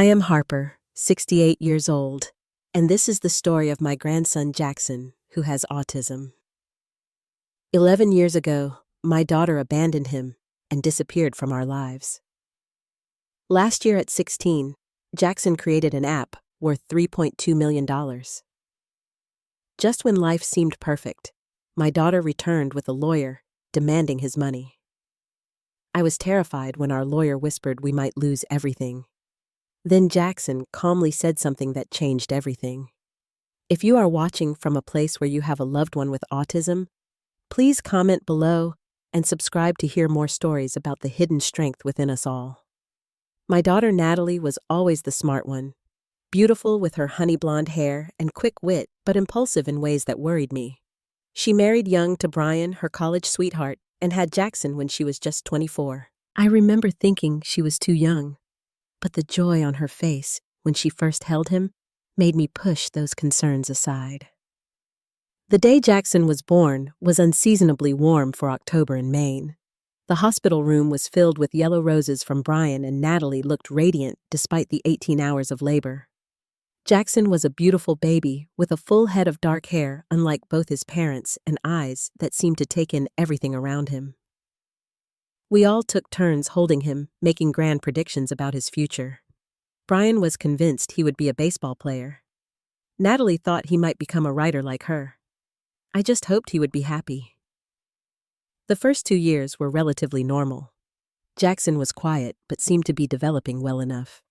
I am Harper, 68 years old, and this is the story of my grandson Jackson, who has autism. 11 years ago, my daughter abandoned him and disappeared from our lives. Last year at 16, Jackson created an app worth $3.2 million. Just when life seemed perfect, my daughter returned with a lawyer demanding his money. I was terrified when our lawyer whispered we might lose everything. Then Jackson calmly said something that changed everything. If you are watching from a place where you have a loved one with autism, please comment below and subscribe to hear more stories about the hidden strength within us all. My daughter Natalie was always the smart one, beautiful with her honey blonde hair and quick wit, but impulsive in ways that worried me. She married young to Brian, her college sweetheart, and had Jackson when she was just 24. I remember thinking she was too young, but the joy on her face when she first held him made me push those concerns aside. The day Jackson was born was unseasonably warm for October in Maine. The hospital room was filled with yellow roses from Brian, and Natalie looked radiant despite the 18 hours of labor. Jackson was a beautiful baby with a full head of dark hair, unlike both his parents, and eyes that seemed to take in everything around him. We all took turns holding him, making grand predictions about his future. Brian was convinced he would be a baseball player. Natalie thought he might become a writer like her. I just hoped he would be happy. The first 2 years were relatively normal. Jackson was quiet but seemed to be developing well enough.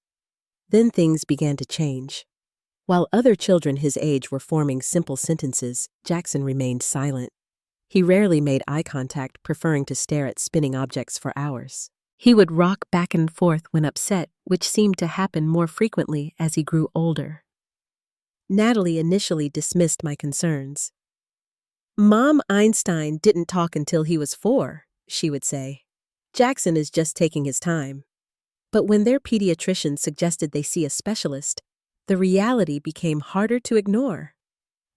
Then things began to change. While other children his age were forming simple sentences, Jackson remained silent. He rarely made eye contact, preferring to stare at spinning objects for hours. He would rock back and forth when upset, which seemed to happen more frequently as he grew older. Natalie initially dismissed my concerns. "Mom Einstein didn't talk until he was 4, she would say. Jackson is just taking his time. But when their pediatrician suggested they see a specialist, the reality became harder to ignore.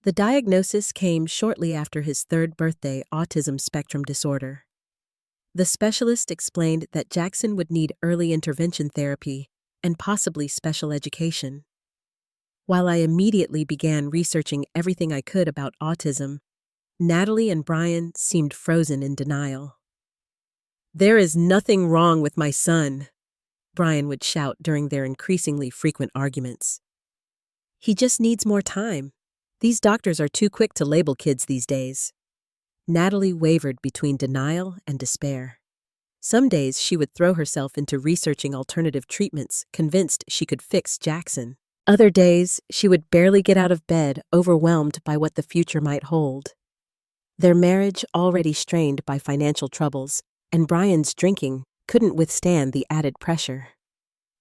The diagnosis came shortly after his 3rd birthday autism spectrum disorder. The specialist explained that Jackson would need early intervention therapy and possibly special education. While I immediately began researching everything I could about autism, Natalie and Brian seemed frozen in denial. "There is nothing wrong with my son," Brian would shout during their increasingly frequent arguments. "He just needs more time. These doctors are too quick to label kids these days." Natalie wavered between denial and despair. Some days she would throw herself into researching alternative treatments, convinced she could fix Jackson. Other days, she would barely get out of bed, overwhelmed by what the future might hold. Their marriage, already strained by financial troubles, and Brian's drinking, couldn't withstand the added pressure.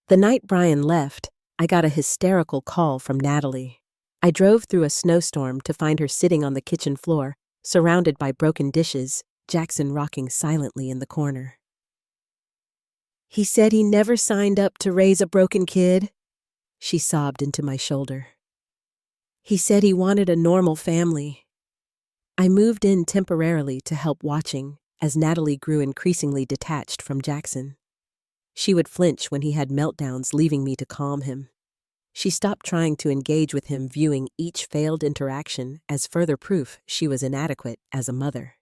The night Brian left, I got a hysterical call from Natalie. I drove through a snowstorm to find her sitting on the kitchen floor, surrounded by broken dishes, Jackson rocking silently in the corner. "He said he never signed up to raise a broken kid," she sobbed into my shoulder. "He said he wanted a normal family." I moved in temporarily to help watching as Natalie grew increasingly detached from Jackson. She would flinch when he had meltdowns, leaving me to calm him. She stopped trying to engage with him, viewing each failed interaction as further proof she was inadequate as a mother.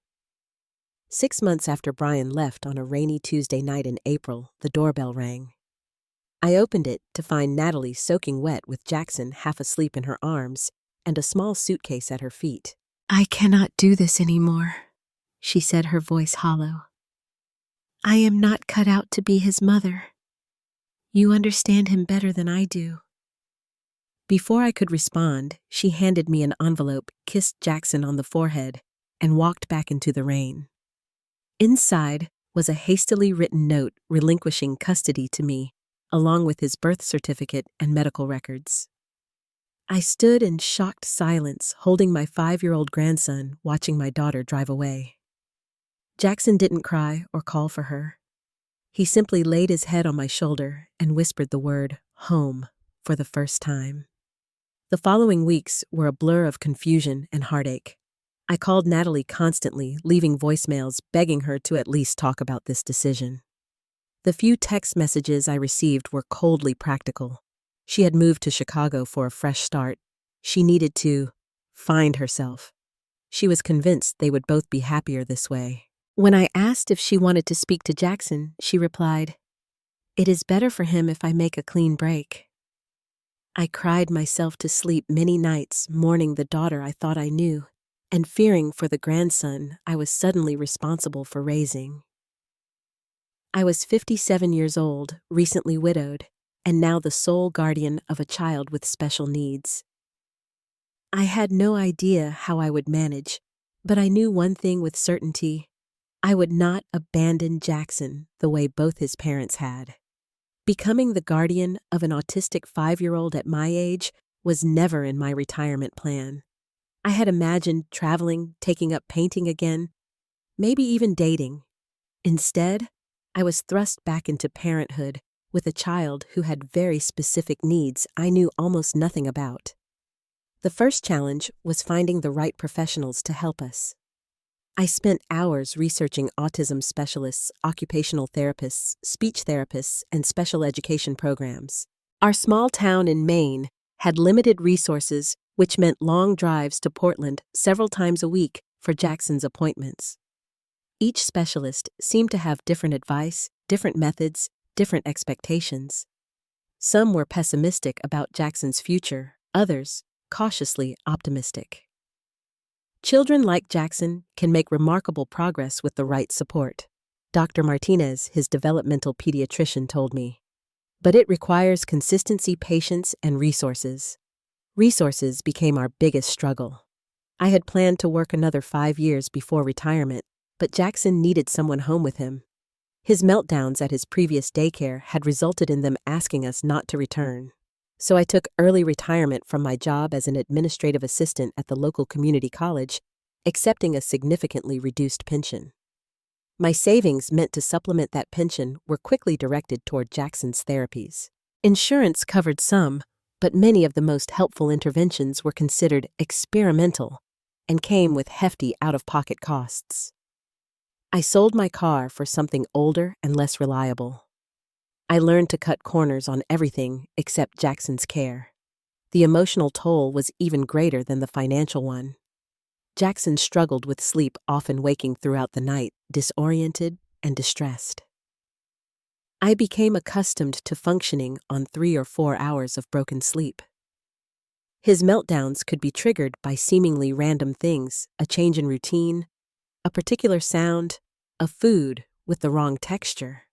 6 months after Brian left on a rainy Tuesday night in April, the doorbell rang. I opened it to find Natalie soaking wet with Jackson half asleep in her arms and a small suitcase at her feet. "I cannot do this anymore," she said, her voice hollow. "I am not cut out to be his mother. You understand him better than I do." Before I could respond, she handed me an envelope, kissed Jackson on the forehead, and walked back into the rain. Inside was a hastily written note relinquishing custody to me, along with his birth certificate and medical records. I stood in shocked silence, holding my 5-year-old grandson, watching my daughter drive away. Jackson didn't cry or call for her. He simply laid his head on my shoulder and whispered the word "home" for the first time. The following weeks were a blur of confusion and heartache. I called Natalie constantly, leaving voicemails begging her to at least talk about this decision. The few text messages I received were coldly practical, She had moved to Chicago for a fresh start. She needed to find herself. She was convinced they would both be happier this way. When I asked if she wanted to speak to Jackson, she replied, "It is better for him if I make a clean break." I cried myself to sleep many nights, mourning the daughter I thought I knew, and fearing for the grandson I was suddenly responsible for raising. I was 57 years old, recently widowed, and now the sole guardian of a child with special needs. I had no idea how I would manage, but I knew one thing with certainty: I would not abandon Jackson the way both his parents had. Becoming the guardian of an autistic 5-year-old at my age was never in my retirement plan. I had imagined traveling, taking up painting again, maybe even dating. Instead, I was thrust back into parenthood with a child who had very specific needs I knew almost nothing about. The first challenge was finding the right professionals to help us. I spent hours researching autism specialists, occupational therapists, speech therapists, and special education programs. Our small town in Maine had limited resources, which meant long drives to Portland several times a week for Jackson's appointments. Each specialist seemed to have different advice, different methods, different expectations. Some were pessimistic about Jackson's future, others cautiously optimistic. Children like Jackson can make remarkable progress with the right support, Dr. Martinez, his developmental pediatrician, told me. But it requires consistency, patience, and resources. Resources became our biggest struggle. I had planned to work another 5 years before retirement, but Jackson needed someone home with him. His meltdowns at his previous daycare had resulted in them asking us not to return. So I took early retirement from my job as an administrative assistant at the local community college, accepting a significantly reduced pension. My savings meant to supplement that pension were quickly directed toward Jackson's therapies. Insurance covered some, but many of the most helpful interventions were considered experimental and came with hefty out-of-pocket costs. I sold my car for something older and less reliable. I learned to cut corners on everything except Jackson's care. The emotional toll was even greater than the financial one. Jackson struggled with sleep, often waking throughout the night, disoriented and distressed. I became accustomed to functioning on 3 or 4 hours of broken sleep. His meltdowns could be triggered by seemingly random things: a change in routine, a particular sound, a food with the wrong texture.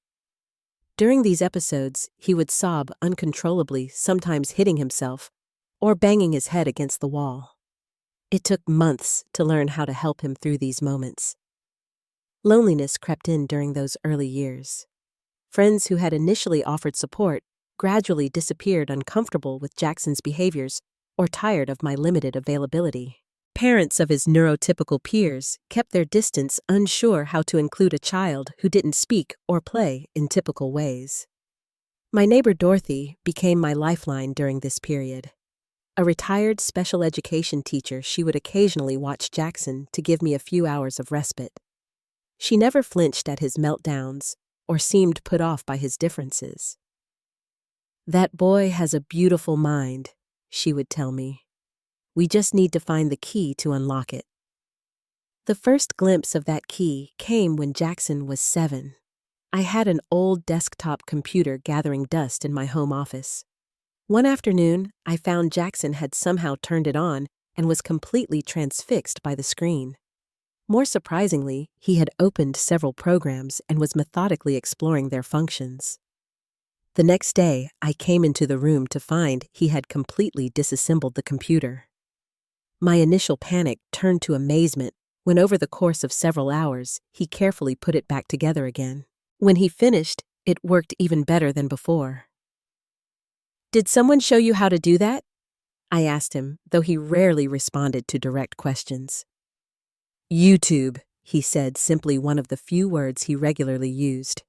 During these episodes, he would sob uncontrollably, sometimes hitting himself or banging his head against the wall. It took months to learn how to help him through these moments. Loneliness crept in during those early years. Friends who had initially offered support gradually disappeared, uncomfortable with Jackson's behaviors or tired of my limited availability. Parents of his neurotypical peers kept their distance, unsure how to include a child who didn't speak or play in typical ways. My neighbor Dorothy became my lifeline during this period. A retired special education teacher, she would occasionally watch Jackson to give me a few hours of respite. She never flinched at his meltdowns or seemed put off by his differences. "That boy has a beautiful mind," she would tell me. "We just need to find the key to unlock it." The first glimpse of that key came when Jackson was 7. I had an old desktop computer gathering dust in my home office. One afternoon, I found Jackson had somehow turned it on and was completely transfixed by the screen. More surprisingly, he had opened several programs and was methodically exploring their functions. The next day, I came into the room to find he had completely disassembled the computer. My initial panic turned to amazement when, over the course of several hours, he carefully put it back together again. When he finished, it worked even better than before. "Did someone show you how to do that?" I asked him, though he rarely responded to direct questions. "YouTube," he said, simply one of the few words he regularly used.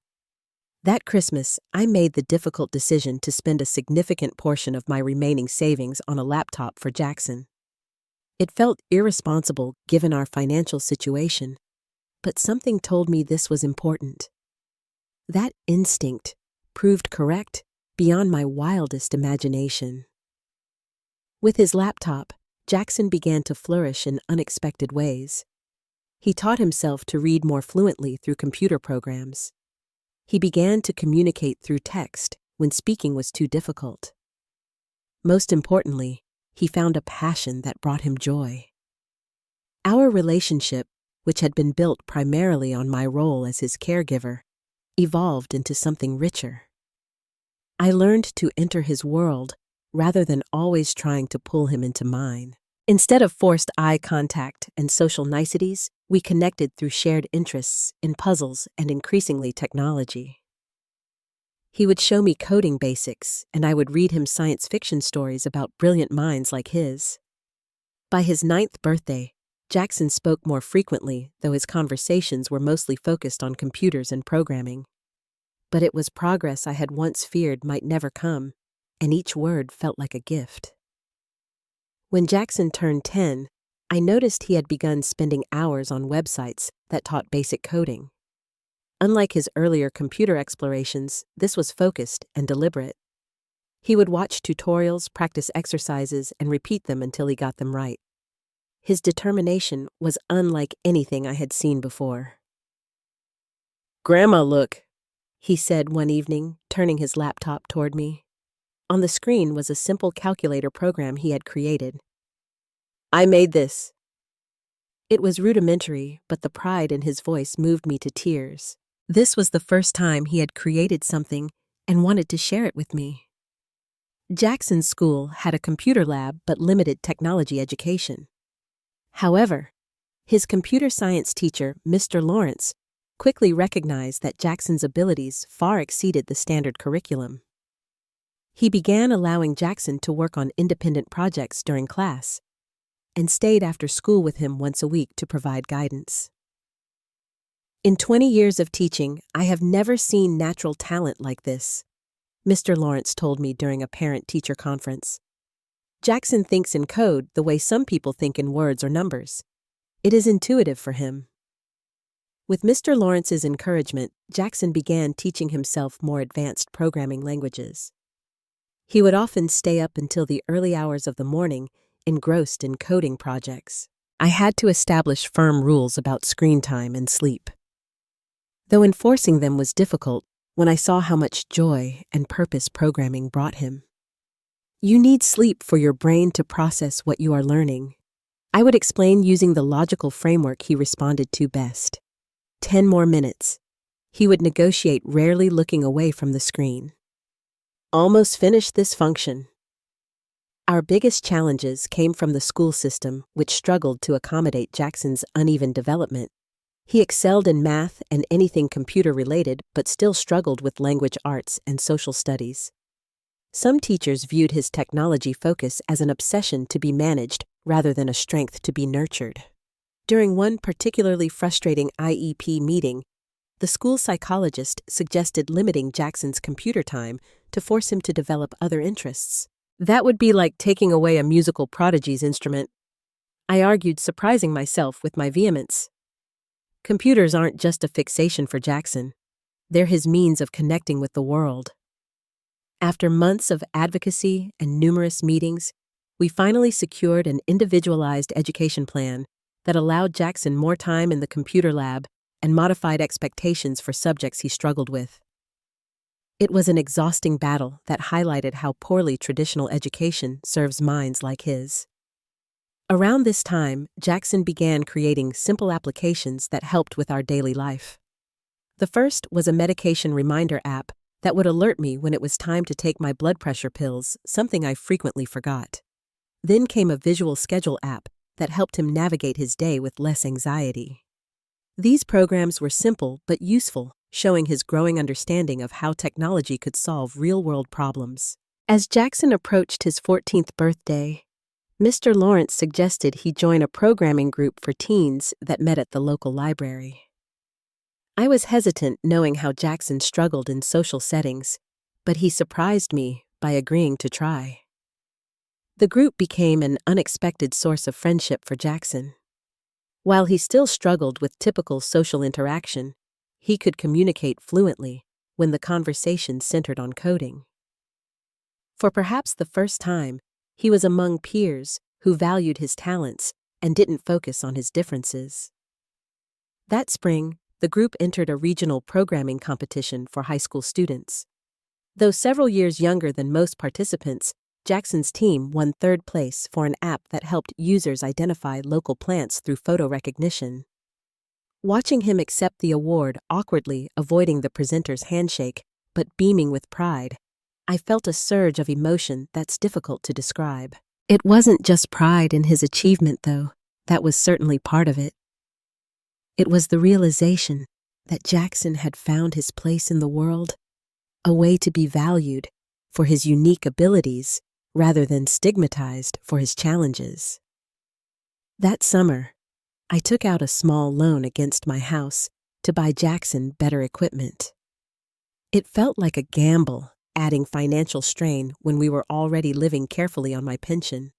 That Christmas, I made the difficult decision to spend a significant portion of my remaining savings on a laptop for Jackson. It felt irresponsible given our financial situation, but something told me this was important. That instinct proved correct beyond my wildest imagination. With his laptop, Jackson began to flourish in unexpected ways. He taught himself to read more fluently through computer programs. He began to communicate through text when speaking was too difficult. Most importantly, he found a passion that brought him joy. Our relationship, which had been built primarily on my role as his caregiver, evolved into something richer. I learned to enter his world rather than always trying to pull him into mine. Instead of forced eye contact and social niceties, we connected through shared interests in puzzles and increasingly technology. He would show me coding basics, and I would read him science fiction stories about brilliant minds like his. By his 9th birthday, Jackson spoke more frequently, though his conversations were mostly focused on computers and programming. But it was progress I had once feared might never come, and each word felt like a gift. When Jackson turned 10, I noticed he had begun spending hours on websites that taught basic coding. Unlike his earlier computer explorations, this was focused and deliberate. He would watch tutorials, practice exercises, and repeat them until he got them right. His determination was unlike anything I had seen before. "Grandma, look," he said one evening, turning his laptop toward me. On the screen was a simple calculator program he had created. "I made this." It was rudimentary, but the pride in his voice moved me to tears. This was the first time he had created something and wanted to share it with me. Jackson's school had a computer lab but limited technology education. However, his computer science teacher, Mr. Lawrence, quickly recognized that Jackson's abilities far exceeded the standard curriculum. He began allowing Jackson to work on independent projects during class and stayed after school with him once a week to provide guidance. "In 20 years of teaching, I have never seen natural talent like this," Mr. Lawrence told me during a parent-teacher conference. "Jackson thinks in code the way some people think in words or numbers. It is intuitive for him." With Mr. Lawrence's encouragement, Jackson began teaching himself more advanced programming languages. He would often stay up until the early hours of the morning, engrossed in coding projects. I had to establish firm rules about screen time and sleep. Though enforcing them was difficult, when I saw how much joy and purpose programming brought him. "You need sleep for your brain to process what you are learning," I would explain using the logical framework he responded to best. 10 more minutes. He would negotiate, rarely looking away from the screen. "Almost finished this function." Our biggest challenges came from the school system, which struggled to accommodate Jackson's uneven development. He excelled in math and anything computer-related, but still struggled with language arts and social studies. Some teachers viewed his technology focus as an obsession to be managed rather than a strength to be nurtured. During one particularly frustrating IEP meeting, the school psychologist suggested limiting Jackson's computer time to force him to develop other interests. "That would be like taking away a musical prodigy's instrument," I argued, surprising myself with my vehemence. Computers aren't just a fixation for Jackson. They're his means of connecting with the world. After months of advocacy and numerous meetings, we finally secured an individualized education plan that allowed Jackson more time in the computer lab and modified expectations for subjects he struggled with. It was an exhausting battle that highlighted how poorly traditional education serves minds like his. Around this time, Jackson began creating simple applications that helped with our daily life. The first was a medication reminder app that would alert me when it was time to take my blood pressure pills, something I frequently forgot. Then came a visual schedule app that helped him navigate his day with less anxiety. These programs were simple but useful, showing his growing understanding of how technology could solve real-world problems. As Jackson approached his 14th birthday, Mr. Lawrence suggested he join a programming group for teens that met at the local library. I was hesitant, knowing how Jackson struggled in social settings, but he surprised me by agreeing to try. The group became an unexpected source of friendship for Jackson. While he still struggled with typical social interaction, he could communicate fluently when the conversation centered on coding. For perhaps the first time, he was among peers who valued his talents and didn't focus on his differences. That spring, the group entered a regional programming competition for high school students. Though several years younger than most participants, Jackson's team won third place for an app that helped users identify local plants through photo recognition. Watching him accept the award, awkwardly avoiding the presenter's handshake, but beaming with pride, I felt a surge of emotion that's difficult to describe. It wasn't just pride in his achievement, though. That was certainly part of it. It was the realization that Jackson had found his place in the world, a way to be valued for his unique abilities rather than stigmatized for his challenges. That summer, I took out a small loan against my house to buy Jackson better equipment. It felt like a gamble, adding financial strain when we were already living carefully on my pension.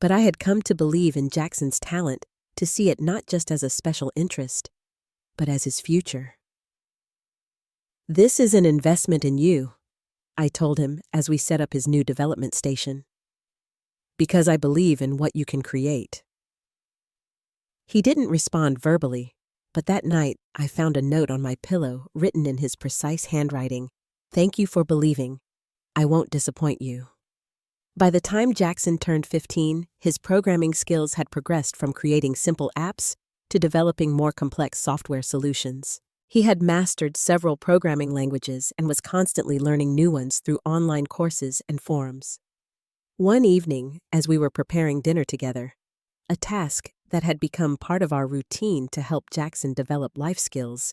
But I had come to believe in Jackson's talent to see it not just as a special interest, but as his future. "This is an investment in you," I told him as we set up his new development station. "Because I believe in what you can create." He didn't respond verbally, but that night I found a note on my pillow written in his precise handwriting. "Thank you for believing. I won't disappoint you." By the time Jackson turned 15, his programming skills had progressed from creating simple apps to developing more complex software solutions. He had mastered several programming languages and was constantly learning new ones through online courses and forums. One evening, as we were preparing dinner together, a task that had become part of our routine to help Jackson develop life skills,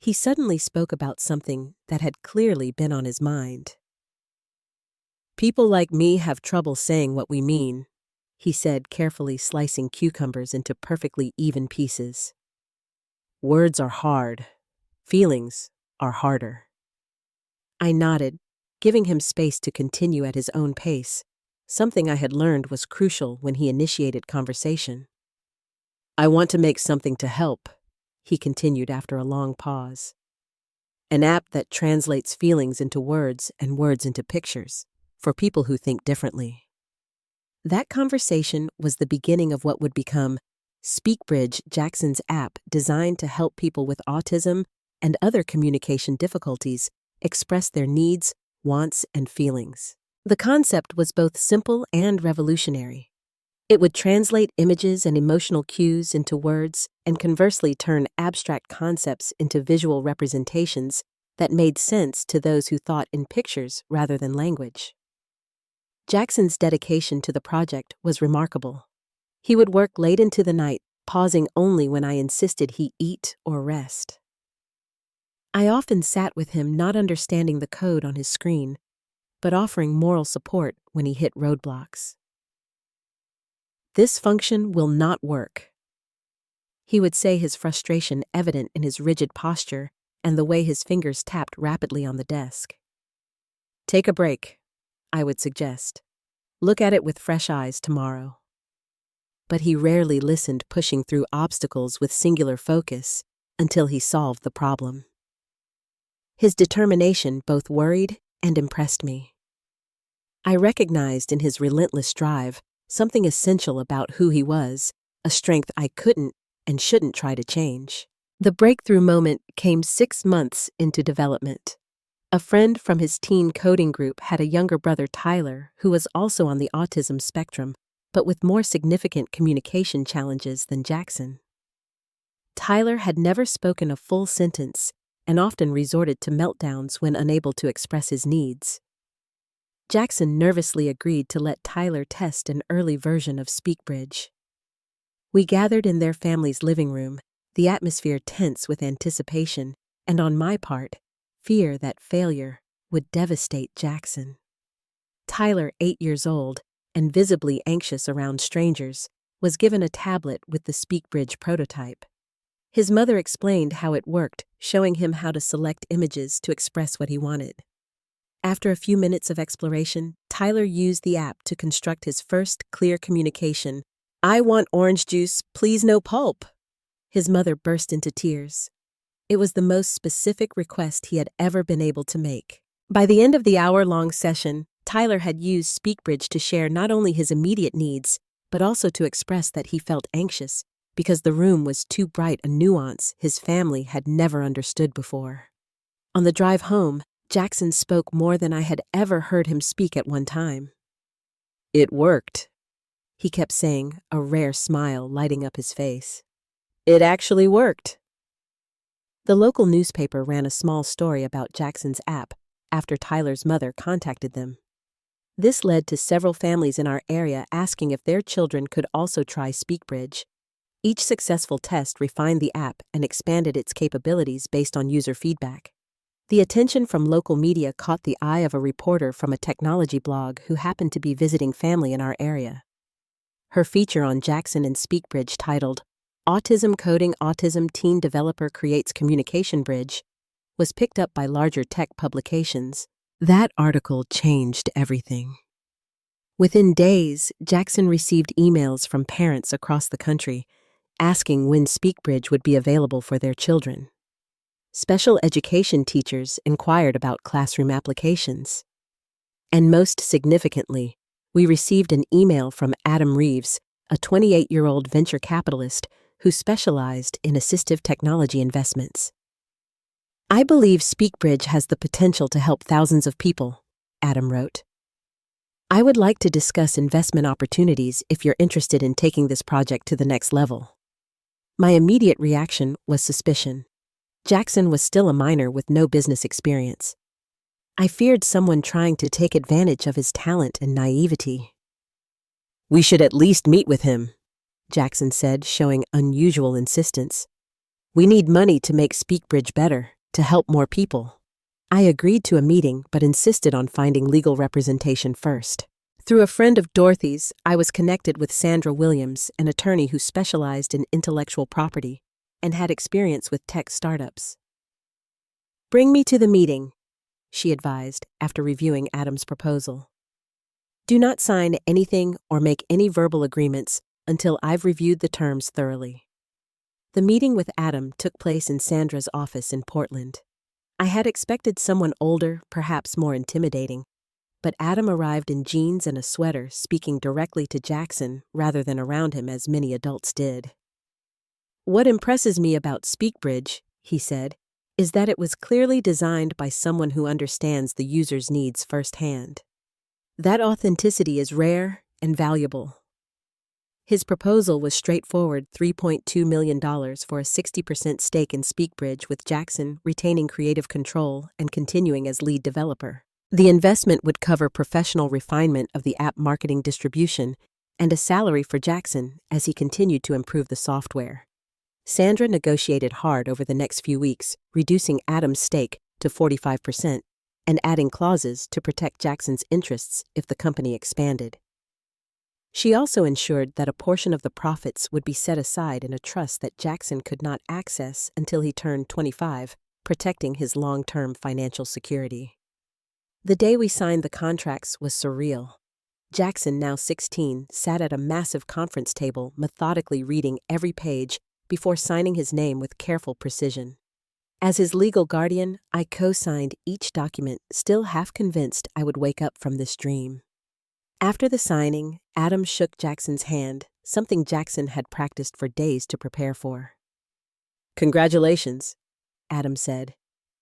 he suddenly spoke about something that had clearly been on his mind. "People like me have trouble saying what we mean," he said, carefully slicing cucumbers into perfectly even pieces. "Words are hard. Feelings are harder." I nodded, giving him space to continue at his own pace, something I had learned was crucial when he initiated conversation. "I want to make something to help," he continued after a long pause. "An app that translates feelings into words and words into pictures, for people who think differently." That conversation was the beginning of what would become SpeakBridge, Jackson's app designed to help people with autism and other communication difficulties express their needs, wants, and feelings. The concept was both simple and revolutionary. It would translate images and emotional cues into words and conversely turn abstract concepts into visual representations that made sense to those who thought in pictures rather than language. Jackson's dedication to the project was remarkable. He would work late into the night, pausing only when I insisted he eat or rest. I often sat with him not understanding the code on his screen, but offering moral support when he hit roadblocks. "This function will not work," he would say, his frustration evident in his rigid posture and the way his fingers tapped rapidly on the desk. "Take a break," I would suggest. "Look at it with fresh eyes tomorrow." But he rarely listened, pushing through obstacles with singular focus until he solved the problem. His determination both worried and impressed me. I recognized in his relentless drive something essential about who he was, a strength I couldn't and shouldn't try to change. The breakthrough moment came 6 months into development. A friend from his teen coding group had a younger brother, Tyler, who was also on the autism spectrum, but with more significant communication challenges than Jackson. Tyler had never spoken a full sentence and often resorted to meltdowns when unable to express his needs. Jackson nervously agreed to let Tyler test an early version of SpeakBridge. We gathered in their family's living room, the atmosphere tense with anticipation, and on my part, fear that failure would devastate Jackson. Tyler, 8 years old and visibly anxious around strangers, was given a tablet with the SpeakBridge prototype. His mother explained how it worked, showing him how to select images to express what he wanted. After a few minutes of exploration, Tyler used the app to construct his first clear communication. "I want orange juice, please no pulp." His mother burst into tears. It was the most specific request he had ever been able to make. By the end of the hour-long session, Tyler had used SpeakBridge to share not only his immediate needs, but also to express that he felt anxious because the room was too bright a nuance his family had never understood before. On the drive home, Jackson spoke more than I had ever heard him speak at one time. "It worked," he kept saying, a rare smile lighting up his face. "It actually worked." The local newspaper ran a small story about Jackson's app after Tyler's mother contacted them. This led to several families in our area asking if their children could also try SpeakBridge. Each successful test refined the app and expanded its capabilities based on user feedback. The attention from local media caught the eye of a reporter from a technology blog who happened to be visiting family in our area. Her feature on Jackson and SpeakBridge, titled "Autism Coding Autism Teen Developer Creates Communication Bridge," was picked up by larger tech publications. That article changed everything. Within days, Jackson received emails from parents across the country asking when SpeakBridge would be available for their children. Special education teachers inquired about classroom applications. And most significantly, we received an email from Adam Reeves, a 28-year-old venture capitalist who specialized in assistive technology investments. "I believe SpeakBridge has the potential to help thousands of people," Adam wrote. "I would like to discuss investment opportunities if you're interested in taking this project to the next level." My immediate reaction was suspicion. Jackson was still a minor with no business experience. I feared someone trying to take advantage of his talent and naivety. "We should at least meet with him," Jackson said, showing unusual insistence. "We need money to make SpeakBridge better, to help more people." I agreed to a meeting but insisted on finding legal representation first. Through a friend of Dorothy's, I was connected with Sandra Williams, an attorney who specialized in intellectual property and had experience with tech startups. "Bring me to the meeting," she advised after reviewing Adam's proposal. "Do not sign anything or make any verbal agreements until I've reviewed the terms thoroughly." The meeting with Adam took place in Sandra's office in Portland. I had expected someone older, perhaps more intimidating, but Adam arrived in jeans and a sweater, speaking directly to Jackson rather than around him as many adults did. "What impresses me about SpeakBridge," he said, "is that it was clearly designed by someone who understands the user's needs firsthand. That authenticity is rare and valuable." His proposal was straightforward: $3.2 million for a 60% stake in SpeakBridge, with Jackson retaining creative control and continuing as lead developer. The investment would cover professional refinement of the app marketing distribution and a salary for Jackson as he continued to improve the software. Sandra negotiated hard over the next few weeks, reducing Adam's stake to 45% and adding clauses to protect Jackson's interests if the company expanded. She also ensured that a portion of the profits would be set aside in a trust that Jackson could not access until he turned 25, protecting his long-term financial security. The day we signed the contracts was surreal. Jackson, now 16, sat at a massive conference table, methodically reading every page before signing his name with careful precision. As his legal guardian, I co-signed each document, still half convinced I would wake up from this dream. After the signing, Adam shook Jackson's hand, something Jackson had practiced for days to prepare for. "Congratulations," Adam said.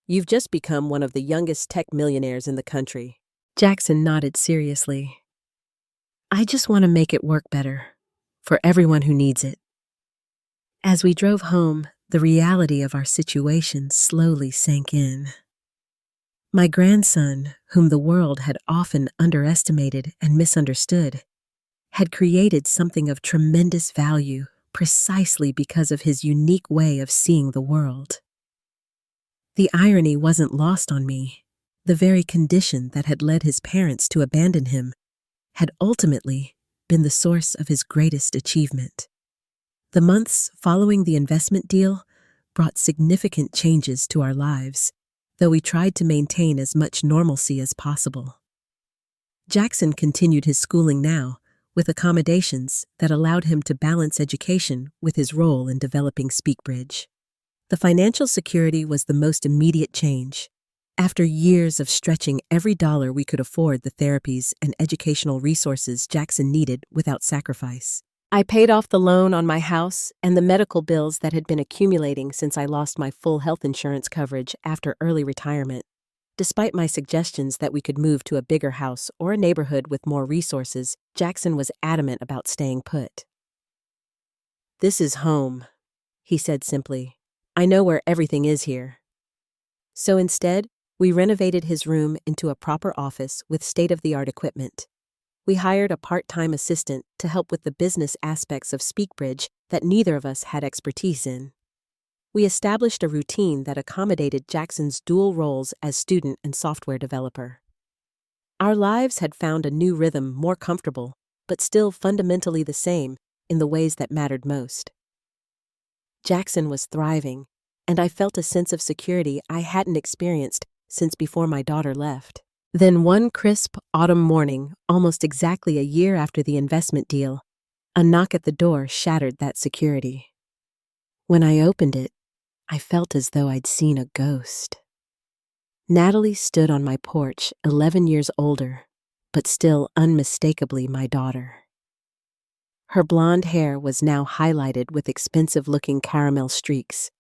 "You've just become one of the youngest tech millionaires in the country." Jackson nodded seriously. "I just want to make it work better, for everyone who needs it." As we drove home, the reality of our situation slowly sank in. My grandson, whom the world had often underestimated and misunderstood, had created something of tremendous value precisely because of his unique way of seeing the world. The irony wasn't lost on me. The very condition that had led his parents to abandon him had ultimately been the source of his greatest achievement. The months following the investment deal brought significant changes to our lives, though we tried to maintain as much normalcy as possible. Jackson continued his schooling now, with accommodations that allowed him to balance education with his role in developing SpeakBridge. The financial security was the most immediate change. After years of stretching every dollar we could afford the therapies and educational resources Jackson needed without sacrifice. I paid off the loan on my house and the medical bills that had been accumulating since I lost my full health insurance coverage after early retirement. Despite my suggestions that we could move to a bigger house or a neighborhood with more resources, Jackson was adamant about staying put. "This is home," he said simply. "I know where everything is here." So instead, we renovated his room into a proper office with state-of-the-art equipment. We hired a part-time assistant to help with the business aspects of SpeakBridge that neither of us had expertise in. We established a routine that accommodated Jackson's dual roles as student and software developer. Our lives had found a new rhythm more comfortable, but still fundamentally the same in the ways that mattered most. Jackson was thriving, and I felt a sense of security I hadn't experienced since before my daughter left. Then one crisp autumn morning, almost exactly a year after the investment deal, a knock at the door shattered that security. When I opened it, I felt as though I'd seen a ghost. Natalie stood on my porch, 11 years older, but still unmistakably my daughter. Her blonde hair was now highlighted with expensive-looking caramel streaks,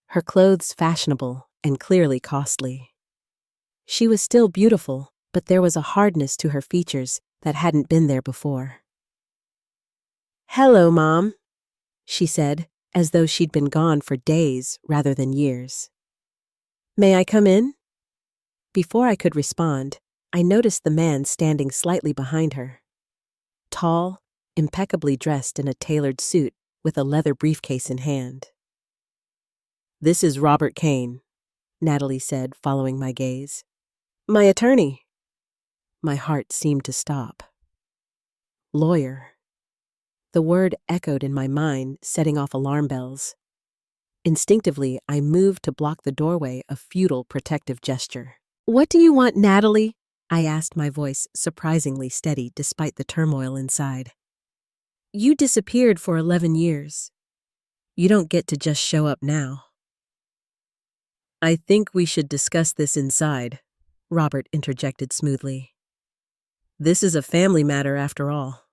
her clothes fashionable and clearly costly. She was still beautiful, but there was a hardness to her features that hadn't been there before. "Hello, Mom," she said, as though she'd been gone for days rather than years. "May I come in?" Before I could respond, I noticed the man standing slightly behind her. Tall, impeccably dressed in a tailored suit with a leather briefcase in hand. "This is Robert Kane," Natalie said, following my gaze. "My attorney." My heart seemed to stop. Lawyer. The word echoed in my mind, setting off alarm bells. Instinctively, I moved to block the doorway, a futile protective gesture. "What do you want, Natalie?" I asked, my voice surprisingly steady despite the turmoil inside. "You disappeared for 11 years. You don't get to just show up now." "I think we should discuss this inside," Robert interjected smoothly. "This is a family matter after all."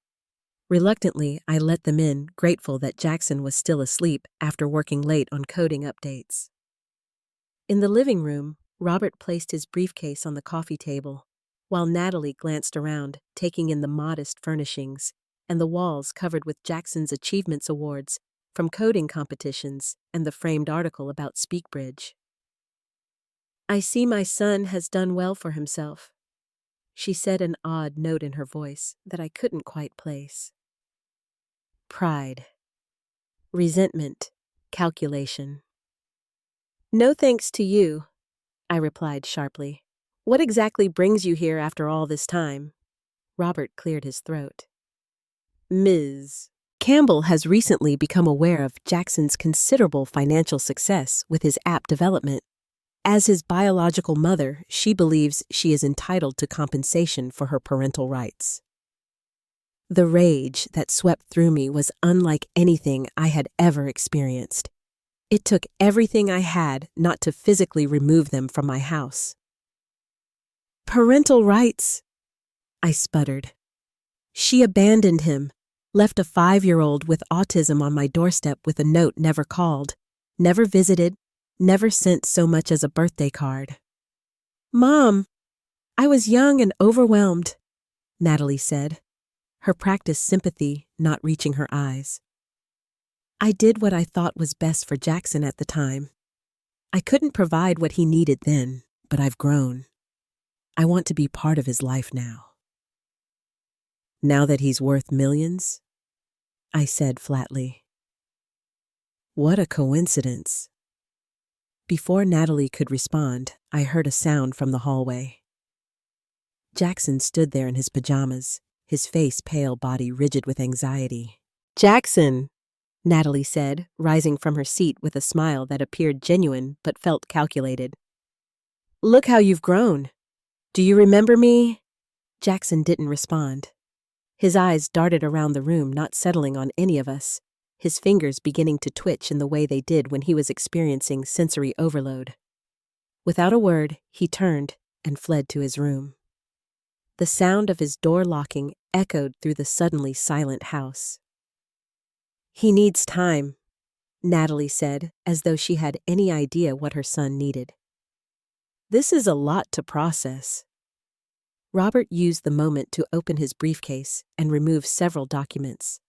Reluctantly, I let them in, grateful that Jackson was still asleep after working late on coding updates. In the living room, Robert placed his briefcase on the coffee table, while Natalie glanced around, taking in the modest furnishings and the walls covered with Jackson's achievements awards from coding competitions and the framed article about SpeakBridge. "I see my son has done well for himself," she said, an odd note in her voice that I couldn't quite place. Pride. Resentment. Calculation. "No thanks to you," I replied sharply. "What exactly brings you here after all this time?" Robert cleared his throat. "Ms. Campbell has recently become aware of Jackson's considerable financial success with his app development. As his biological mother, she believes she is entitled to compensation for her parental rights." The rage that swept through me was unlike anything I had ever experienced. It took everything I had not to physically remove them from my house. "Parental rights," I sputtered. "She abandoned him, left a 5-year-old with autism on my doorstep with a note never called, never visited, never sent so much as a birthday card." "Mom, I was young and overwhelmed," Natalie said, her practiced sympathy not reaching her eyes. "I did what I thought was best for Jackson at the time. I couldn't provide what he needed then, but I've grown. I want to be part of his life now." "Now that he's worth millions?" I said flatly. "What a coincidence." Before Natalie could respond, I heard a sound from the hallway. Jackson stood there in his pajamas, his face pale, body rigid with anxiety. "Jackson," Natalie said, rising from her seat with a smile that appeared genuine but felt calculated. "Look how you've grown. Do you remember me?" Jackson didn't respond. His eyes darted around the room, not settling on any of us, his fingers beginning to twitch in the way they did when he was experiencing sensory overload. Without a word, he turned and fled to his room. The sound of his door locking echoed through the suddenly silent house. "He needs time," Natalie said, as though she had any idea what her son needed. "This is a lot to process." Robert used the moment to open his briefcase and remove several documents.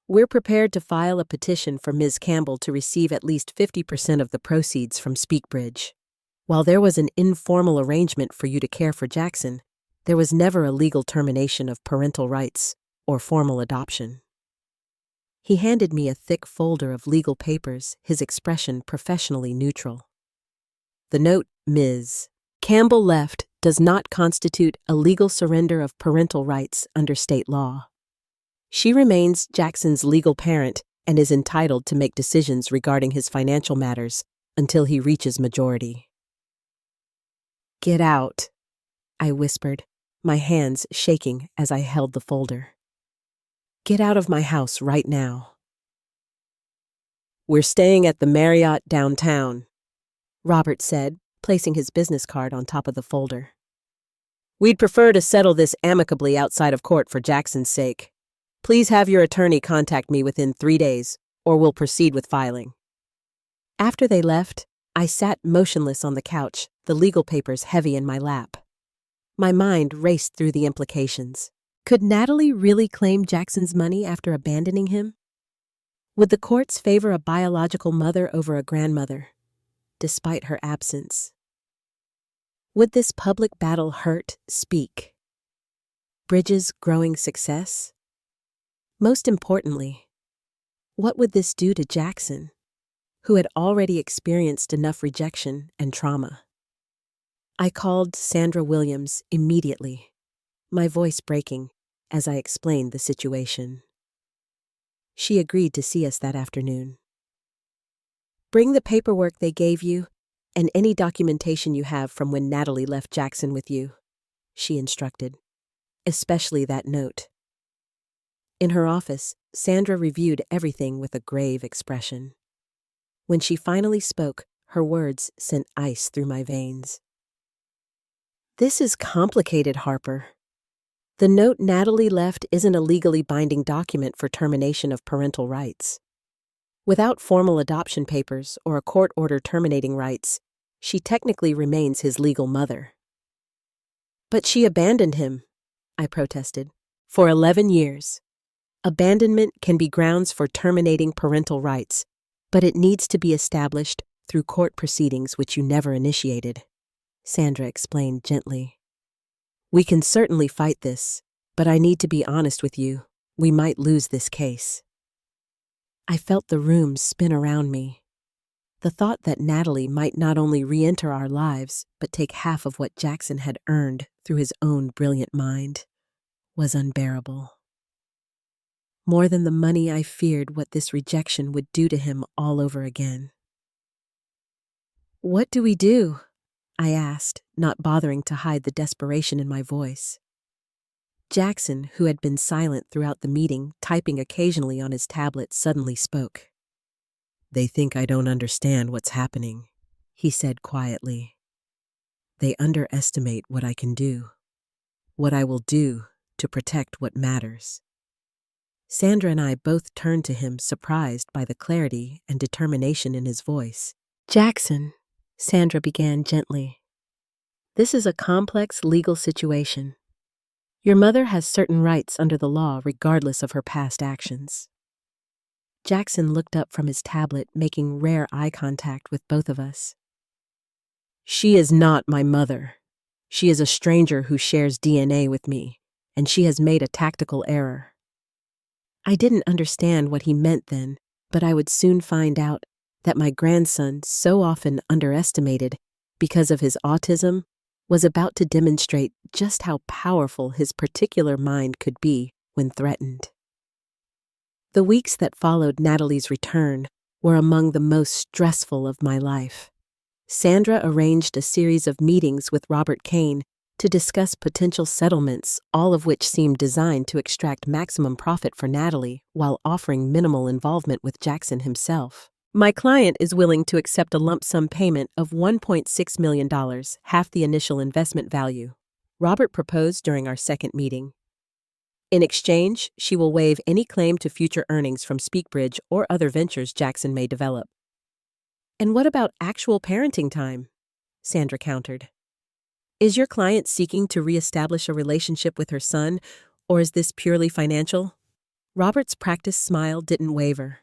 "We're prepared to file a petition for Ms. Campbell to receive at least 50% of the proceeds from Speakbridge. While there was an informal arrangement for you to care for Jackson, there was never a legal termination of parental rights or formal adoption." He handed me a thick folder of legal papers, his expression professionally neutral. "The note, Ms. Campbell left, does not constitute a legal surrender of parental rights under state law. She remains Jackson's legal parent and is entitled to make decisions regarding his financial matters until he reaches majority." "Get out," I whispered, my hands shaking as I held the folder. "Get out of my house right now." "We're staying at the Marriott downtown," Robert said, placing his business card on top of the folder. "We'd prefer to settle this amicably outside of court for Jackson's sake. Please have your attorney contact me within 3 days, or we'll proceed with filing." After they left, I sat motionless on the couch, the legal papers heavy in my lap. My mind raced through the implications. Could Natalie really claim Jackson's money after abandoning him? Would the courts favor a biological mother over a grandmother, despite her absence? Would this public battle hurt Speak? Bridge's growing success? Most importantly, what would this do to Jackson, who had already experienced enough rejection and trauma? I called Sandra Williams immediately, my voice breaking as I explained the situation. She agreed to see us that afternoon. "Bring the paperwork they gave you and any documentation you have from when Natalie left Jackson with you," she instructed, "especially that note." In her office, Sandra reviewed everything with a grave expression. When she finally spoke, her words sent ice through my veins. "This is complicated, Harper. The note Natalie left isn't a legally binding document for termination of parental rights. Without formal adoption papers or a court order terminating rights, she technically remains his legal mother." "But she abandoned him," I protested, "for 11 years. Abandonment can be grounds for terminating parental rights, but it needs to be established through court proceedings which you never initiated," Sandra explained gently. "We can certainly fight this, but I need to be honest with you. We might lose this case." I felt the room spin around me. The thought that Natalie might not only re-enter our lives, but take half of what Jackson had earned through his own brilliant mind was unbearable. More than the money, I feared what this rejection would do to him all over again. "What do we do?" I asked, not bothering to hide the desperation in my voice. Jackson, who had been silent throughout the meeting, typing occasionally on his tablet, suddenly spoke. "They think I don't understand what's happening," he said quietly. "They underestimate what I can do, what I will do to protect what matters." Sandra and I both turned to him, surprised by the clarity and determination in his voice. "Jackson," Sandra began gently, "this is a complex legal situation. Your mother has certain rights under the law regardless of her past actions." Jackson looked up from his tablet, making rare eye contact with both of us. "She is not my mother. She is a stranger who shares DNA with me, and she has made a tactical error." I didn't understand what he meant then, but I would soon find out that my grandson, so often underestimated because of his autism, was about to demonstrate just how powerful his particular mind could be when threatened. The weeks that followed Natalie's return were among the most stressful of my life. Sandra arranged a series of meetings with Robert Kane to discuss potential settlements, all of which seemed designed to extract maximum profit for Natalie while offering minimal involvement with Jackson himself. My client is willing to accept a lump sum payment of $1.6 million, half the initial investment value, Robert proposed during our second meeting. In exchange, she will waive any claim to future earnings from SpeakBridge or other ventures Jackson may develop. And what about actual parenting time? Sandra countered. Is your client seeking to reestablish a relationship with her son, or is this purely financial? Robert's practiced smile didn't waver.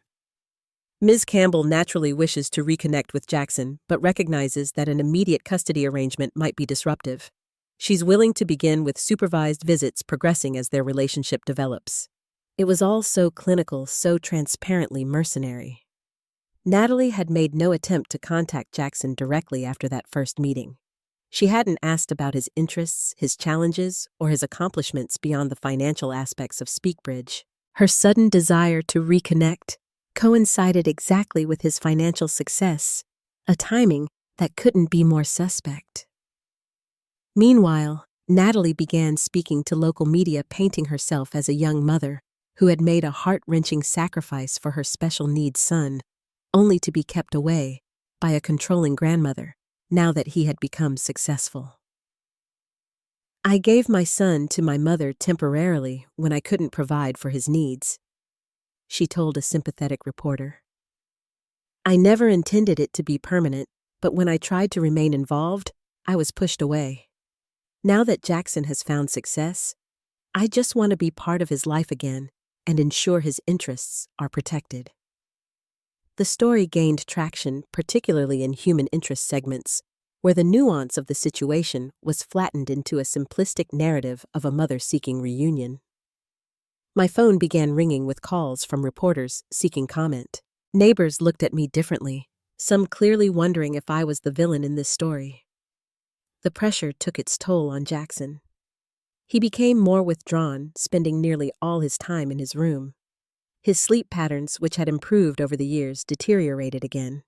Ms. Campbell naturally wishes to reconnect with Jackson, but recognizes that an immediate custody arrangement might be disruptive. She's willing to begin with supervised visits progressing as their relationship develops. It was all so clinical, so transparently mercenary. Natalie had made no attempt to contact Jackson directly after that first meeting. She hadn't asked about his interests, his challenges, or his accomplishments beyond the financial aspects of SpeakBridge. Her sudden desire to reconnect coincided exactly with his financial success, a timing that couldn't be more suspect. Meanwhile, Natalie began speaking to local media, painting herself as a young mother who had made a heart-wrenching sacrifice for her special needs son, only to be kept away by a controlling grandmother now that he had become successful. I gave my son to my mother temporarily when I couldn't provide for his needs, she told a sympathetic reporter. I never intended it to be permanent, but when I tried to remain involved, I was pushed away. Now that Jackson has found success, I just want to be part of his life again and ensure his interests are protected. The story gained traction, particularly in human interest segments, where the nuance of the situation was flattened into a simplistic narrative of a mother seeking reunion. My phone began ringing with calls from reporters seeking comment. Neighbors looked at me differently, some clearly wondering if I was the villain in this story. The pressure took its toll on Jackson. He became more withdrawn, spending nearly all his time in his room. His sleep patterns, which had improved over the years, deteriorated again.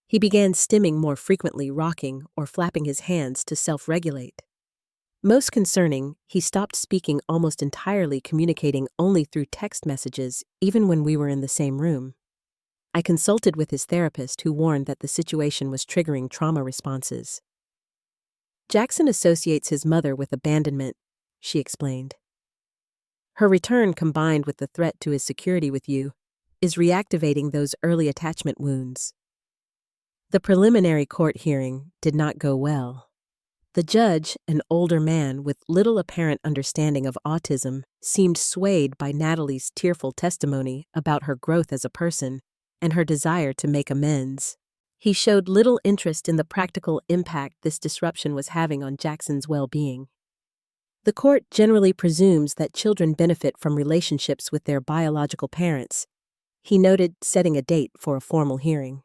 He began stimming more frequently, rocking or flapping his hands to self-regulate. Most concerning, he stopped speaking almost entirely, communicating only through text messages, even when we were in the same room. I consulted with his therapist, who warned that the situation was triggering trauma responses. Jackson associates his mother with abandonment, she explained. Her return, combined with the threat to his security with you, is reactivating those early attachment wounds. The preliminary court hearing did not go well. The judge, an older man with little apparent understanding of autism, seemed swayed by Natalie's tearful testimony about her growth as a person and her desire to make amends. He showed little interest in the practical impact this disruption was having on Jackson's well-being. The court generally presumes that children benefit from relationships with their biological parents, he noted, setting a date for a formal hearing.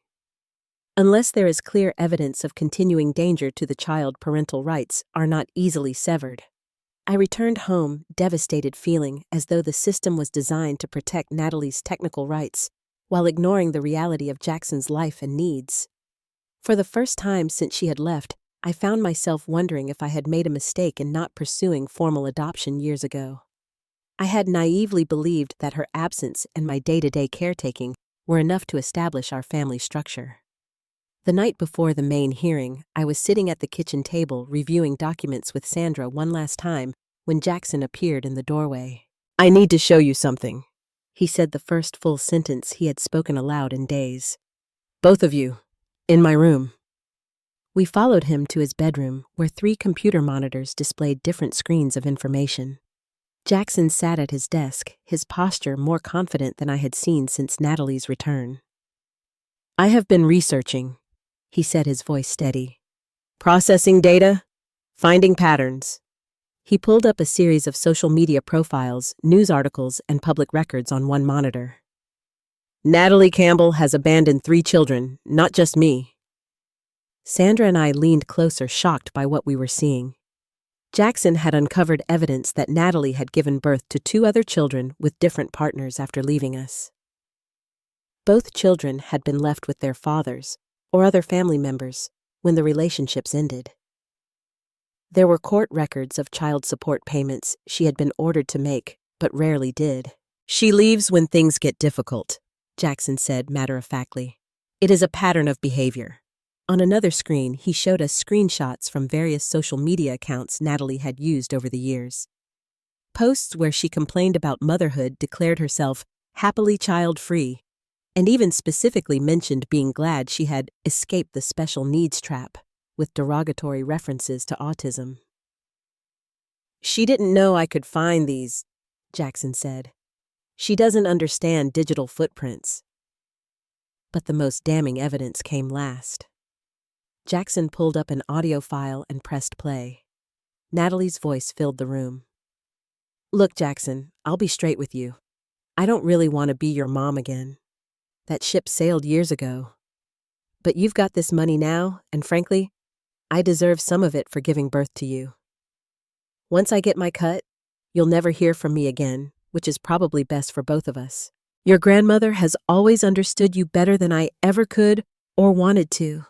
Unless there is clear evidence of continuing danger to the child, parental rights are not easily severed. I returned home, devastated, feeling as though the system was designed to protect Natalie's technical rights while ignoring the reality of Jackson's life and needs. For the first time since she had left, I found myself wondering if I had made a mistake in not pursuing formal adoption years ago. I had naively believed that her absence and my day-to-day caretaking were enough to establish our family structure. The night before the main hearing, I was sitting at the kitchen table reviewing documents with Sandra one last time when Jackson appeared in the doorway. I need to show you something, he said, the first full sentence he had spoken aloud in days. Both of you, in my room. We followed him to his bedroom, where 3 computer monitors displayed different screens of information. Jackson sat at his desk, his posture more confident than I had seen since Natalie's return. I have been researching, he said, his voice steady. Processing data, finding patterns. He pulled up a series of social media profiles, news articles, and public records on one monitor. Natalie Campbell has abandoned 3 children, not just me. Sandra and I leaned closer, shocked by what we were seeing. Jackson had uncovered evidence that Natalie had given birth to 2 other children with different partners after leaving us. Both children had been left with their fathers or other family members when the relationships ended. There were court records of child support payments she had been ordered to make, but rarely did. She leaves when things get difficult, Jackson said matter-of-factly. It is a pattern of behavior. On another screen, he showed us screenshots from various social media accounts Natalie had used over the years. Posts where she complained about motherhood, declared herself happily child-free, and even specifically mentioned being glad she had escaped the special needs trap, with derogatory references to autism. "She didn't know I could find these," Jackson said. "She doesn't understand digital footprints." But the most damning evidence came last. Jackson pulled up an audio file and pressed play. Natalie's voice filled the room. "Look, Jackson, I'll be straight with you. I don't really want to be your mom again. That ship sailed years ago. But you've got this money now, and frankly, I deserve some of it for giving birth to you. Once I get my cut, you'll never hear from me again, which is probably best for both of us. Your grandmother has always understood you better than I ever could or wanted to."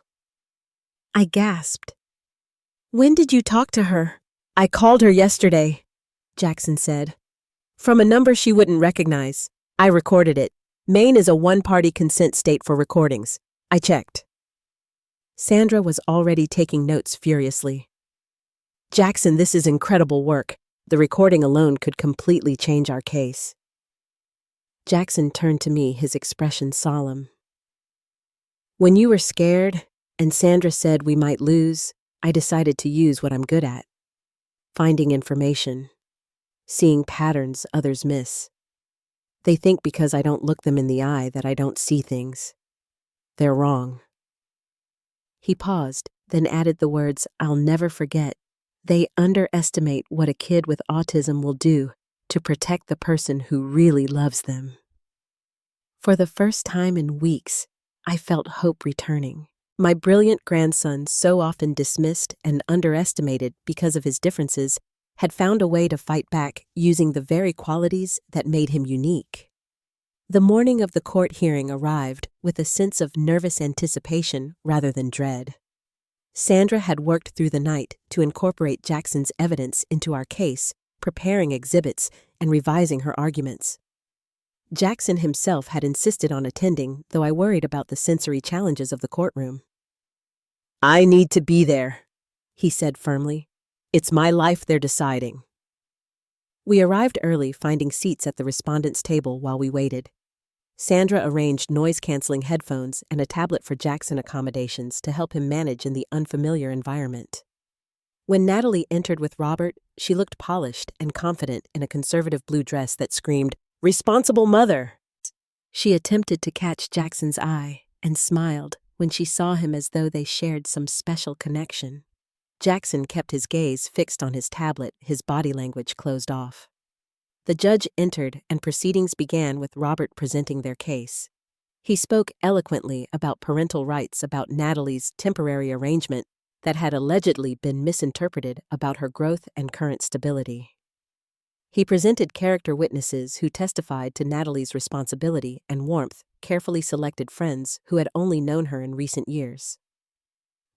I gasped. "When did you talk to her?" "I called her yesterday," Jackson said. "From a number she wouldn't recognize. I recorded it. Maine is a one-party consent state for recordings. I checked." Sandra was already taking notes furiously. "Jackson, this is incredible work. The recording alone could completely change our case." Jackson turned to me, his expression solemn. "When you were scared, and Sandra said we might lose, I decided to use what I'm good at. Finding information. Seeing patterns others miss. They think because I don't look them in the eye that I don't see things. They're wrong." He paused, then added the words, "I'll never forget. They underestimate what a kid with autism will do to protect the person who really loves them." For the first time in weeks, I felt hope returning. My brilliant grandson, so often dismissed and underestimated because of his differences, had found a way to fight back using the very qualities that made him unique. The morning of the court hearing arrived with a sense of nervous anticipation rather than dread. Sandra had worked through the night to incorporate Jackson's evidence into our case, preparing exhibits and revising her arguments. Jackson himself had insisted on attending, though I worried about the sensory challenges of the courtroom. "I need to be there," he said firmly. "It's my life they're deciding." We arrived early, finding seats at the respondents' table while we waited. Sandra arranged noise-canceling headphones and a tablet for Jackson accommodations to help him manage in the unfamiliar environment. When Natalie entered with Robert, she looked polished and confident in a conservative blue dress that screamed, "Responsible mother!" She attempted to catch Jackson's eye and smiled when she saw him as though they shared some special connection. Jackson kept his gaze fixed on his tablet, his body language closed off. The judge entered and proceedings began with Robert presenting their case. He spoke eloquently about parental rights, about Natalie's temporary arrangement that had allegedly been misinterpreted, about her growth and current stability. He presented character witnesses who testified to Natalie's responsibility and warmth, carefully selected friends who had only known her in recent years.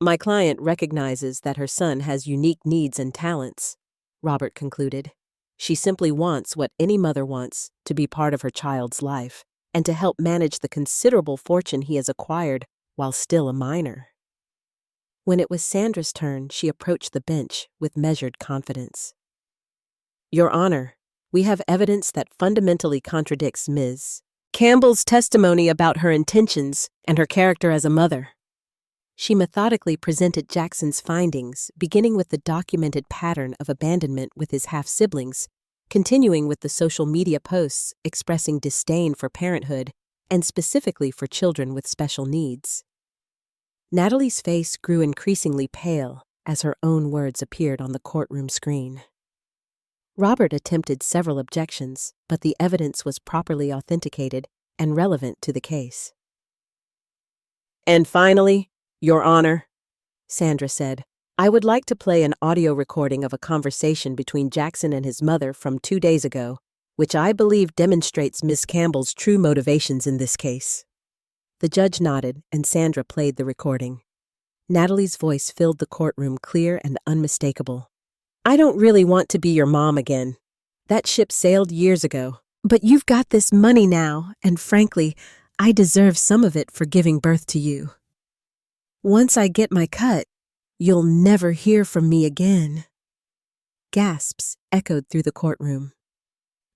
"My client recognizes that her son has unique needs and talents," Robert concluded. "She simply wants what any mother wants, to be part of her child's life, and to help manage the considerable fortune he has acquired while still a minor." When it was Sandra's turn, she approached the bench with measured confidence. "Your Honor, we have evidence that fundamentally contradicts Ms. Campbell's testimony about her intentions and her character as a mother." She methodically presented Jackson's findings, beginning with the documented pattern of abandonment with his half-siblings, continuing with the social media posts expressing disdain for parenthood and specifically for children with special needs. Natalie's face grew increasingly pale as her own words appeared on the courtroom screen. Robert attempted several objections, but the evidence was properly authenticated and relevant to the case. "And finally, Your Honor," Sandra said, "I would like to play an audio recording of a conversation between Jackson and his mother from 2 days ago, which I believe demonstrates Ms. Campbell's true motivations in this case." The judge nodded, and Sandra played the recording. Natalie's voice filled the courtroom, clear and unmistakable. "I don't really want to be your mom again. That ship sailed years ago. But you've got this money now, and frankly, I deserve some of it for giving birth to you. Once I get my cut, you'll never hear from me again." Gasps echoed through the courtroom.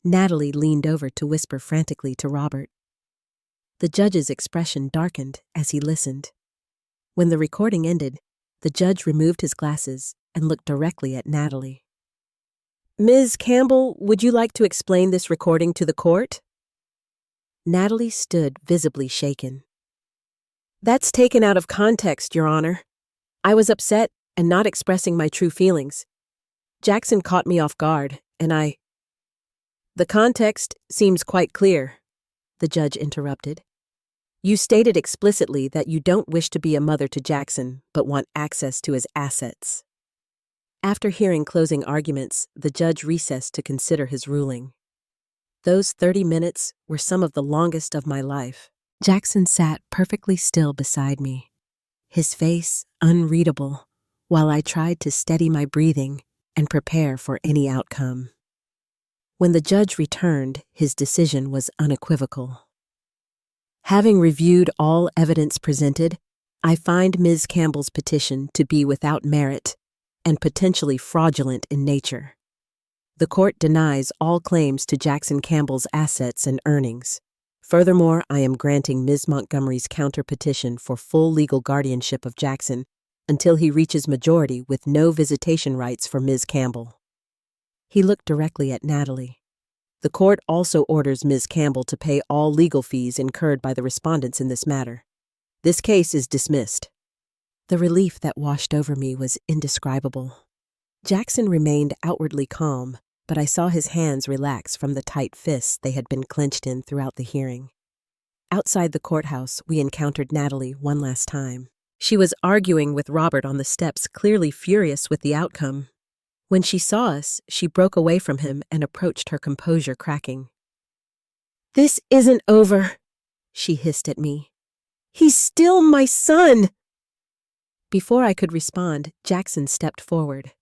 Natalie leaned over to whisper frantically to Robert. The judge's expression darkened as he listened. When the recording ended, the judge removed his glasses and looked directly at Natalie. "Ms. Campbell, would you like to explain this recording to the court?" Natalie stood visibly shaken. "That's taken out of context, Your Honor. I was upset and not expressing my true feelings. Jackson caught me off guard, and The context seems quite clear," the judge interrupted. "You stated explicitly that you don't wish to be a mother to Jackson, but want access to his assets." After hearing closing arguments, the judge recessed to consider his ruling. Those 30 minutes were some of the longest of my life. Jackson sat perfectly still beside me, his face unreadable, while I tried to steady my breathing and prepare for any outcome. When the judge returned, his decision was unequivocal. "Having reviewed all evidence presented, I find Ms. Campbell's petition to be without merit and potentially fraudulent in nature. The court denies all claims to Jackson Campbell's assets and earnings. Furthermore, I am granting Ms. Montgomery's counter-petition for full legal guardianship of Jackson until he reaches majority with no visitation rights for Ms. Campbell." He looked directly at Natalie. "The court also orders Ms. Campbell to pay all legal fees incurred by the respondents in this matter. This case is dismissed." The relief that washed over me was indescribable. Jackson remained outwardly calm, but I saw his hands relax from the tight fists they had been clenched in throughout the hearing. Outside the courthouse, we encountered Natalie one last time. She was arguing with Robert on the steps, clearly furious with the outcome. When she saw us, she broke away from him and approached, her composure cracking. "This isn't over," she hissed at me. "He's still my son!" Before I could respond, Jackson stepped forward.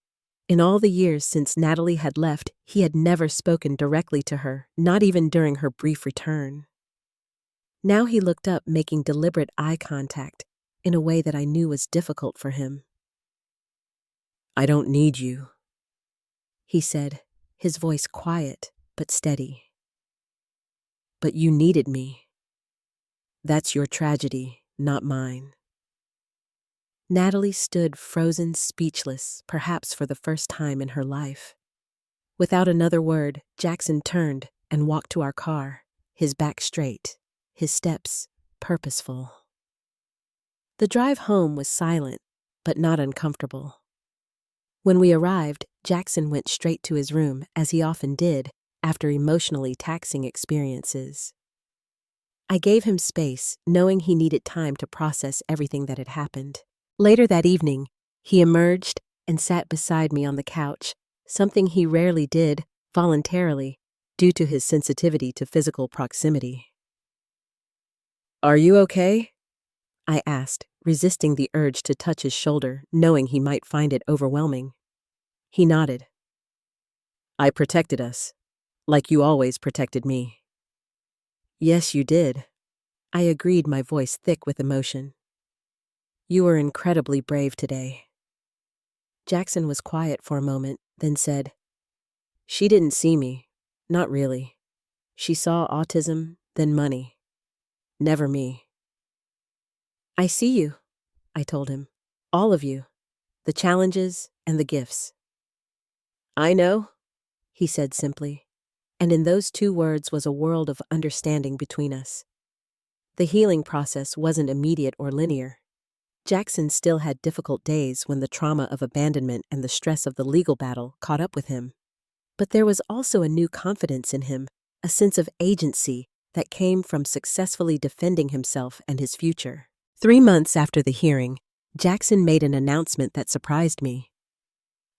In all the years since Natalie had left, he had never spoken directly to her, not even during her brief return. Now he looked up, making deliberate eye contact, in a way that I knew was difficult for him. "I don't need you," he said, his voice quiet but steady. "But you needed me. That's your tragedy, not mine." Natalie stood frozen, speechless, perhaps for the first time in her life. Without another word, Jackson turned and walked to our car, his back straight, his steps purposeful. The drive home was silent, but not uncomfortable. When we arrived, Jackson went straight to his room, as he often did after emotionally taxing experiences. I gave him space, knowing he needed time to process everything that had happened. Later that evening, he emerged and sat beside me on the couch, something he rarely did, voluntarily, due to his sensitivity to physical proximity. "Are you okay?" I asked, resisting the urge to touch his shoulder, knowing he might find it overwhelming. He nodded. "I protected us, like you always protected me." "Yes, you did," I agreed, my voice thick with emotion. "You were incredibly brave today." Jackson was quiet for a moment, then said, "She didn't see me. Not really. She saw autism, then money. Never me." "I see you," I told him. "All of you. The challenges and the gifts." "I know," he said simply, and in those two words was a world of understanding between us. The healing process wasn't immediate or linear. Jackson still had difficult days when the trauma of abandonment and the stress of the legal battle caught up with him. But there was also a new confidence in him, a sense of agency that came from successfully defending himself and his future. 3 months after the hearing, Jackson made an announcement that surprised me.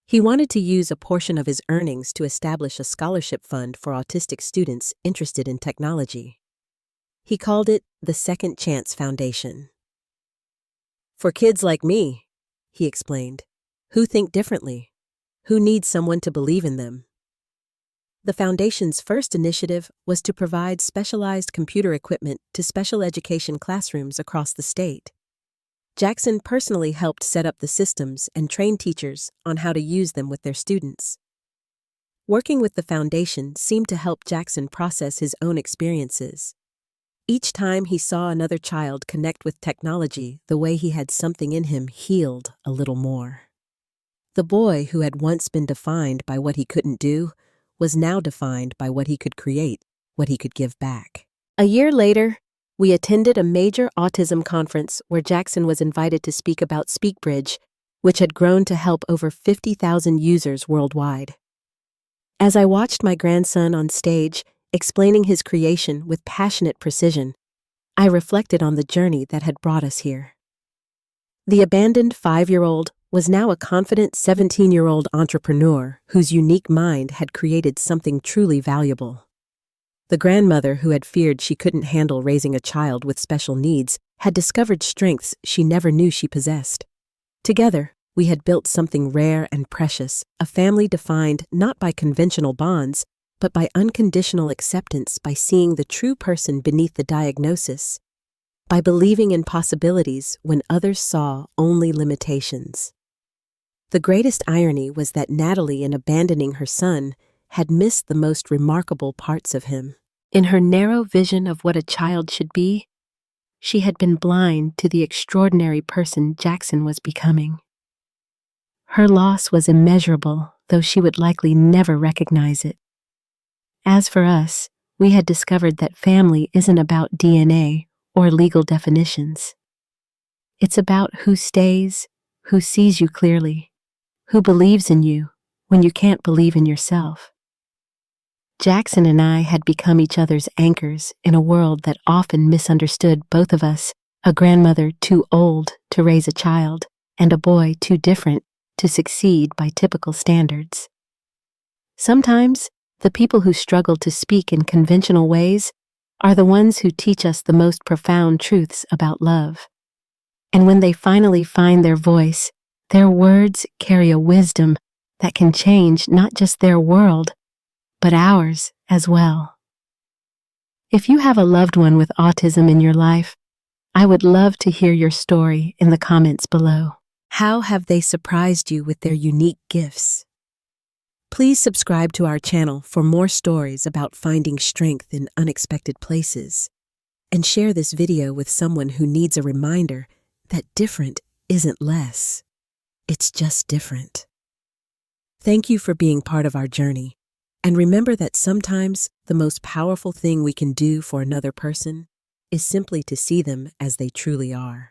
He wanted to use a portion of his earnings to establish a scholarship fund for autistic students interested in technology. He called it the Second Chance Foundation. "For kids like me," he explained, "who think differently, who need someone to believe in them." The Foundation's first initiative was to provide specialized computer equipment to special education classrooms across the state. Jackson personally helped set up the systems and train teachers on how to use them with their students. Working with the Foundation seemed to help Jackson process his own experiences. Each time he saw another child connect with technology the way he had something in him healed a little more. The boy who had once been defined by what he couldn't do was now defined by what he could create, what he could give back. A year later, we attended a major autism conference where Jackson was invited to speak about SpeakBridge, which had grown to help over 50,000 users worldwide. As I watched my grandson on stage explaining his creation with passionate precision, I reflected on the journey that had brought us here. The abandoned 5-year-old was now a confident 17-year-old entrepreneur whose unique mind had created something truly valuable. The grandmother who had feared she couldn't handle raising a child with special needs had discovered strengths she never knew she possessed. Together, we had built something rare and precious, a family defined not by conventional bonds, but by unconditional acceptance, by seeing the true person beneath the diagnosis, by believing in possibilities when others saw only limitations. The greatest irony was that Natalie, in abandoning her son, had missed the most remarkable parts of him. In her narrow vision of what a child should be, she had been blind to the extraordinary person Jackson was becoming. Her loss was immeasurable, though she would likely never recognize it. As for us, we had discovered that family isn't about DNA or legal definitions. It's about who stays, who sees you clearly, who believes in you when you can't believe in yourself. Jackson and I had become each other's anchors in a world that often misunderstood both of us, a grandmother too old to raise a child, and a boy too different to succeed by typical standards. Sometimes, the people who struggle to speak in conventional ways are the ones who teach us the most profound truths about love. And when they finally find their voice, their words carry a wisdom that can change not just their world, but ours as well. If you have a loved one with autism in your life, I would love to hear your story in the comments below. How have they surprised you with their unique gifts? Please subscribe to our channel for more stories about finding strength in unexpected places, and share this video with someone who needs a reminder that different isn't less. It's just different. Thank you for being part of our journey, and remember that sometimes the most powerful thing we can do for another person is simply to see them as they truly are.